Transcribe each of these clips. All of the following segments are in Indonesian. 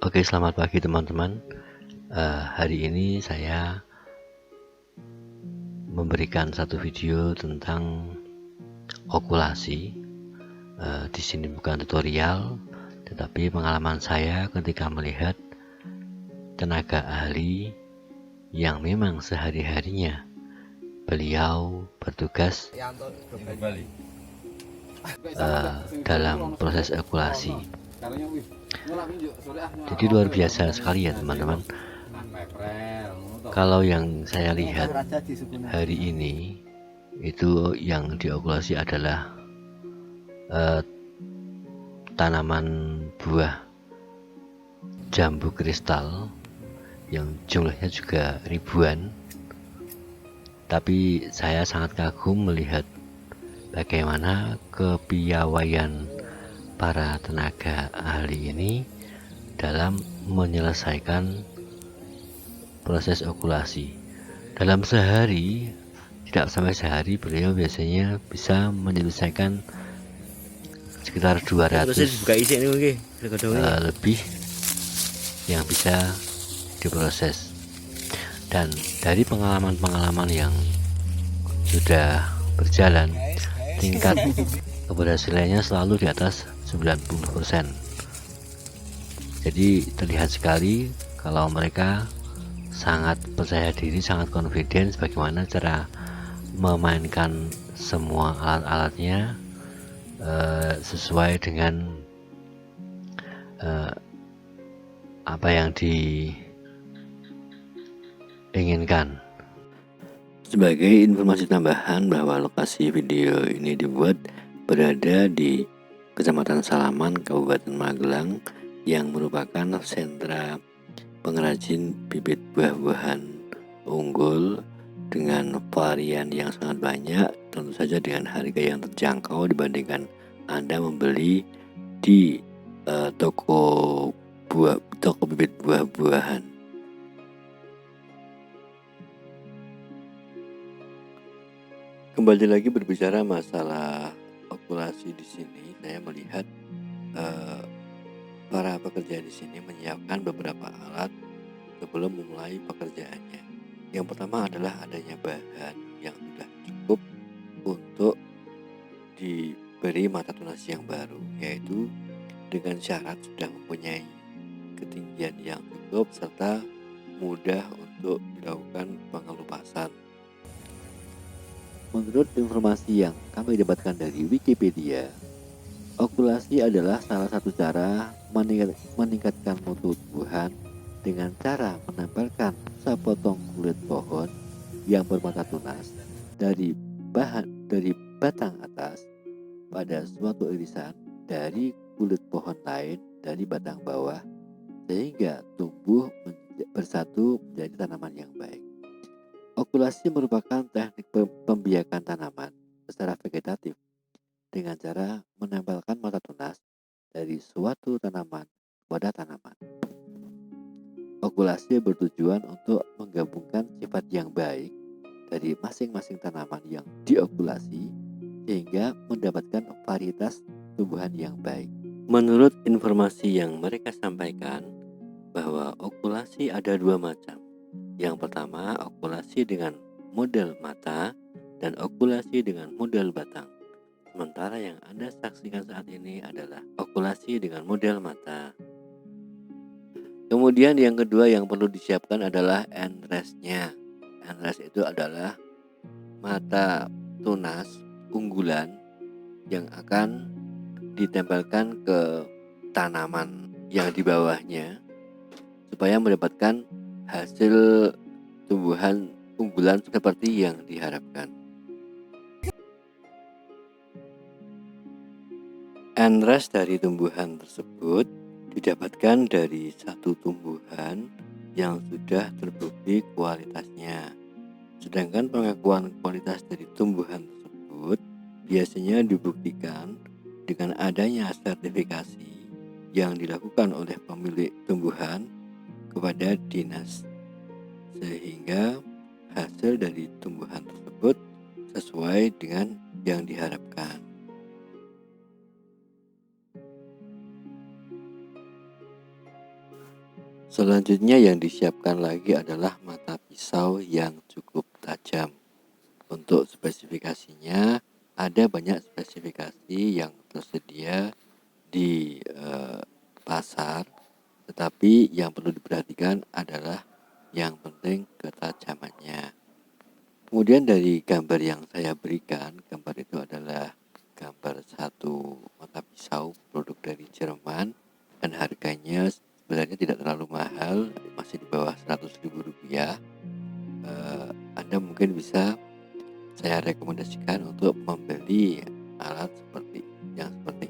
Oke, selamat pagi teman-teman. Hari ini saya memberikan satu video tentang okulasi. Di sini bukan tutorial, tetapi pengalaman saya ketika melihat tenaga ahli yang memang sehari-harinya beliau bertugas dalam proses okulasi. Jadi luar biasa sekali ya teman-teman. Kalau yang saya lihat hari ini itu yang diokulasi adalah tanaman buah jambu kristal yang jumlahnya juga ribuan. Tapi saya sangat kagum melihat bagaimana kepiawaian para tenaga ahli ini dalam menyelesaikan proses okulasi. Dalam sehari, tidak sampai sehari, beliau biasanya bisa menyelesaikan sekitar 200 lebih yang bisa diproses. Dan dari pengalaman-pengalaman yang sudah berjalan, tingkat keberhasilannya selalu di atas 90%. Jadi terlihat sekali kalau mereka sangat percaya diri, sangat confident bagaimana cara memainkan semua alat-alatnya sesuai dengan apa yang diinginkan. Sebagai informasi tambahan bahwa lokasi video ini dibuat berada di Kecamatan Salaman, Kabupaten Magelang, yang merupakan sentra pengrajin bibit buah-buahan unggul dengan varian yang sangat banyak, tentu saja dengan harga yang terjangkau dibandingkan Anda membeli di toko bibit buah-buahan. Kembali lagi berbicara masalah okulasi di sini, saya melihat para pekerja di sini menyiapkan beberapa alat sebelum memulai pekerjaannya. Yang pertama adalah adanya bahan yang sudah cukup untuk diberi mata tunas yang baru, yaitu dengan syarat sudah mempunyai ketinggian yang cukup serta mudah untuk dilakukan pengelupasan. Menurut informasi yang kami dapatkan dari Wikipedia, okulasi adalah salah satu cara meningkatkan mutu tumbuhan dengan cara menempelkan sepotong kulit pohon yang bermata tunas dari batang atas pada suatu irisan dari kulit pohon lain dari batang bawah, sehingga tumbuh bersatu menjadi tanaman yang baik. Okulasi merupakan teknik pembiakan tanaman secara vegetatif dengan cara menempelkan mata tunas dari suatu tanaman pada tanaman. Okulasi bertujuan untuk menggabungkan sifat yang baik dari masing-masing tanaman yang diokulasi sehingga mendapatkan varietas tumbuhan yang baik. Menurut informasi yang mereka sampaikan, bahwa okulasi ada dua macam. Yang pertama, okulasi dengan model mata dan okulasi dengan model batang. Sementara yang Anda saksikan saat ini adalah okulasi dengan model mata. Kemudian yang kedua yang perlu disiapkan adalah enrest-nya. Enrest itu adalah mata tunas unggulan yang akan ditempelkan ke tanaman yang di bawahnya supaya mendapatkan hasil tumbuhan unggulan seperti yang diharapkan. Enrest dari tumbuhan tersebut didapatkan dari satu tumbuhan yang sudah terbukti kualitasnya. Sedangkan pengakuan kualitas dari tumbuhan tersebut biasanya dibuktikan dengan adanya sertifikasi yang dilakukan oleh pemilik tumbuhan kepada dinas, sehingga hasil dari tumbuhan tersebut sesuai dengan yang diharapkan. Selanjutnya yang disiapkan lagi adalah mata pisau yang cukup tajam. Untuk spesifikasinya, ada banyak spesifikasi yang tersedia di pasar, tetapi yang perlu diperhatikan adalah yang penting ketajamannya. Kemudian dari gambar yang saya berikan, gambar itu adalah gambar satu mata pisau produk dari Jerman, dan harganya sebenarnya tidak terlalu mahal, masih di bawah Rp100.000. Anda mungkin bisa saya rekomendasikan untuk membeli alat seperti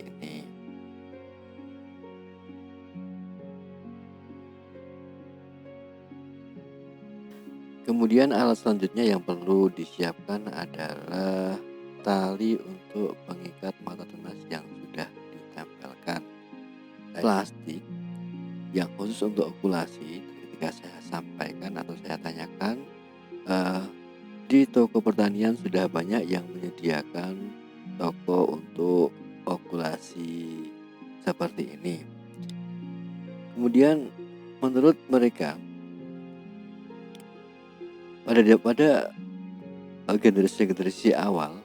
ini. Kemudian alat selanjutnya yang perlu disiapkan adalah tali untuk pengikat mata tunas yang sudah ditempelkan. Plastik yang khusus untuk okulasi, ketika saya sampaikan atau saya tanyakan, di toko pertanian sudah banyak yang menyediakan toko untuk okulasi seperti ini. Kemudian menurut mereka pada generasi awal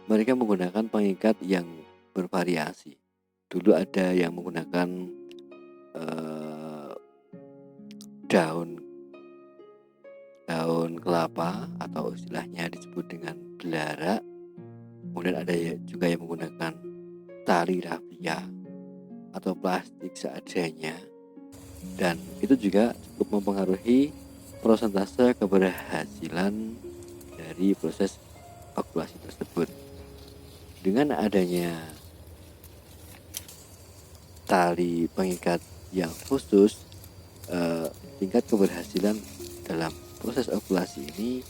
mereka menggunakan pengikat yang bervariasi. Dulu ada yang menggunakan daun kelapa atau istilahnya disebut dengan belara. Kemudian ada juga yang menggunakan tali rafia atau plastik seadanya, dan itu juga cukup mempengaruhi persentase keberhasilan dari proses okulasi tersebut. Dengan adanya tali pengikat yang khusus, tingkat keberhasilan dalam proses okulasi ini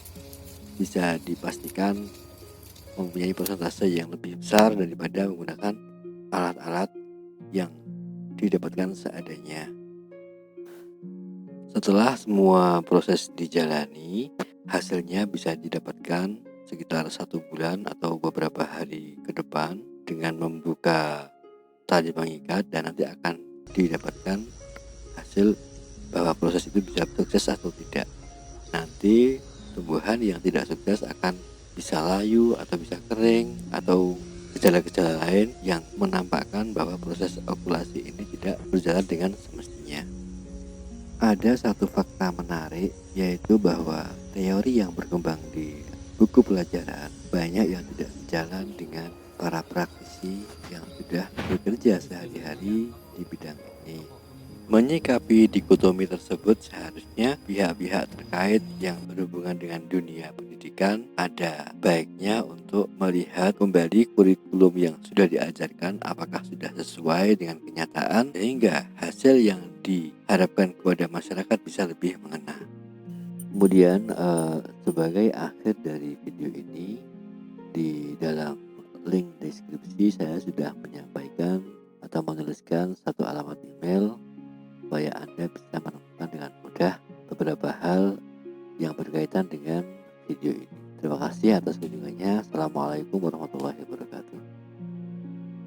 bisa dipastikan mempunyai persentase yang lebih besar daripada menggunakan alat-alat yang didapatkan seadanya. Setelah semua proses dijalani, hasilnya bisa didapatkan sekitar 1 bulan atau beberapa hari ke depan dengan membuka tali pengikat, dan nanti akan didapatkan hasil bahwa proses itu bisa sukses atau tidak. Nanti tumbuhan yang tidak sukses akan bisa layu atau bisa kering atau gejala-gejala lain yang menampakkan bahwa proses okulasi ini tidak berjalan dengan semestinya. Ada satu fakta menarik, yaitu bahwa teori yang berkembang di buku pelajaran banyak yang tidak sejalan dengan para praktisi yang sudah bekerja sehari-hari di bidang ini. Menyikapi dikotomi tersebut, seharusnya pihak-pihak terkait yang berhubungan dengan dunia pendidikan ada baiknya untuk melihat kembali kurikulum yang sudah diajarkan apakah sudah sesuai dengan kenyataan, sehingga hasil yang diharapkan kepada masyarakat bisa lebih mengena. Kemudian sebagai akhir dari video ini, di dalam link deskripsi saya sudah menyampaikan atau menuliskan satu alamat email supaya Anda bisa menemukan dengan mudah beberapa hal yang berkaitan dengan video ini. Terima kasih atas kunjungannya. Assalamualaikum warahmatullahi wabarakatuh.